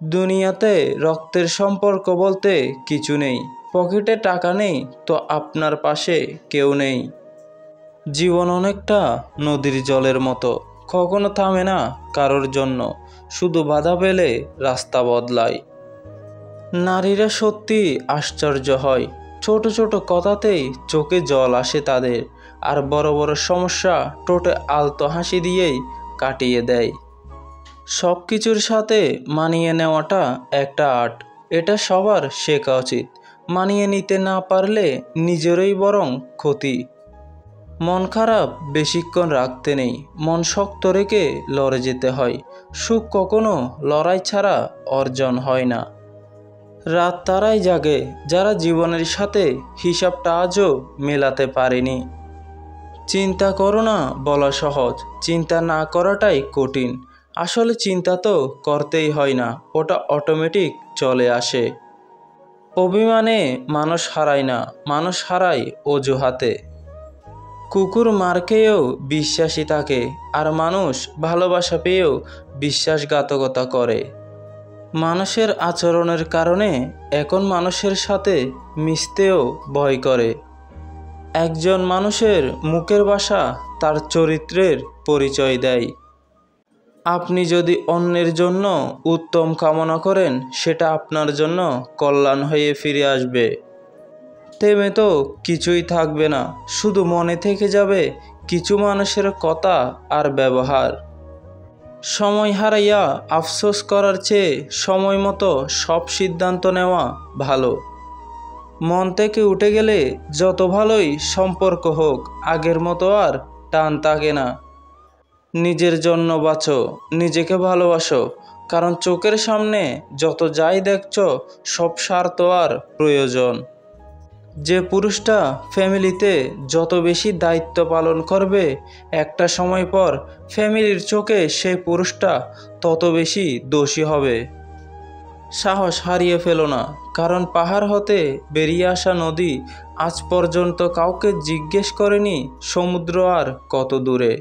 দুনিয়াতে রক্তের সম্পর্ক বলতে কিছু নেই। পকেটে টাকা নেই তো আপনার পাশে কেউ নেই। জীবন অনেকটা নদীর জলের মতো, কখনো থামে না কারোর জন্য, শুধু বাধা পেলে রাস্তা বদলায়। নারীরা সত্যি আশ্চর্য হয়, ছোট ছোট কথাতেই চোখে জল আসে তাদের, আর বড় বড় সমস্যা ঠোঁটে আলতো হাসি দিয়েই কাটিয়ে দেয়। সব কিছুর সাথে মানিয়ে নেওয়াটা একটা আর্ট, এটা সবার শেখা উচিত। মানিয়ে নিতে না পারলে নিজেরই বরং ক্ষতি। মন খারাপ বেশিক্ষণ রাখতে নেই, মন শক্ত রেখে লড়ে যেতে হয়। সুখ কখনো লড়াই ছাড়া অর্জন হয় না। রাত তারাই জাগে যারা জীবনের সাথে হিসাবটা আজও মেলাতে পারেনি। চিন্তা করো না বলা সহজ, চিন্তা না করাটাই কঠিন। আসলে চিন্তা তো করতেই হয় না, ওটা অটোমেটিক চলে আসে। অভিমানে মানুষ হারায় না, মানুষ হারায় অজুহাতে। কুকুর মার খেয়েও বিশ্বাসী থাকে, আর মানুষ ভালোবাসা পেয়েও বিশ্বাসঘাতকতা করে। মানুষের আচরণের কারণে এখন মানুষের সাথে মিশতেও ভয় করে। একজন মানুষের মুখের ভাষা তার চরিত্রের পরিচয় দেয়। আপনি যদি অন্যের জন্য উত্তম কামনা করেন, সেটা আপনার জন্য কল্যাণ হয়ে ফিরে আসবে। থেমে তো কিছুই থাকবে না, শুধু মনে থেকে যাবে কিছু মানুষের কথা আর ব্যবহার। সময় হারাইয়া আফসোস করার চেয়ে সময় মতো সব সিদ্ধান্ত নেওয়া ভালো। মন থেকে উঠে গেলে যত ভালোই সম্পর্ক হোক, আগের মতো আর টান থাকে না। নিজের জন্য বাঁচো, নিজেকে ভালোবাসো, কারণ চোখের সামনে যত যাই দেখছো সব স্বার্থ আর প্রয়োজন। যে পুরুষটা ফ্যামিলিতে যত বেশি দায়িত্ব পালন করবে, একটা সময় পর ফ্যামিলির চোখে সেই পুরুষটা তত বেশি দোষী হবে। সাহস হারিয়ে ফেলো না, কারণ পাহাড় হতে বেরিয়ে আসা নদী আজ পর্যন্ত কাউকে জিজ্ঞেস করেনি সমুদ্র আর কত দূরে।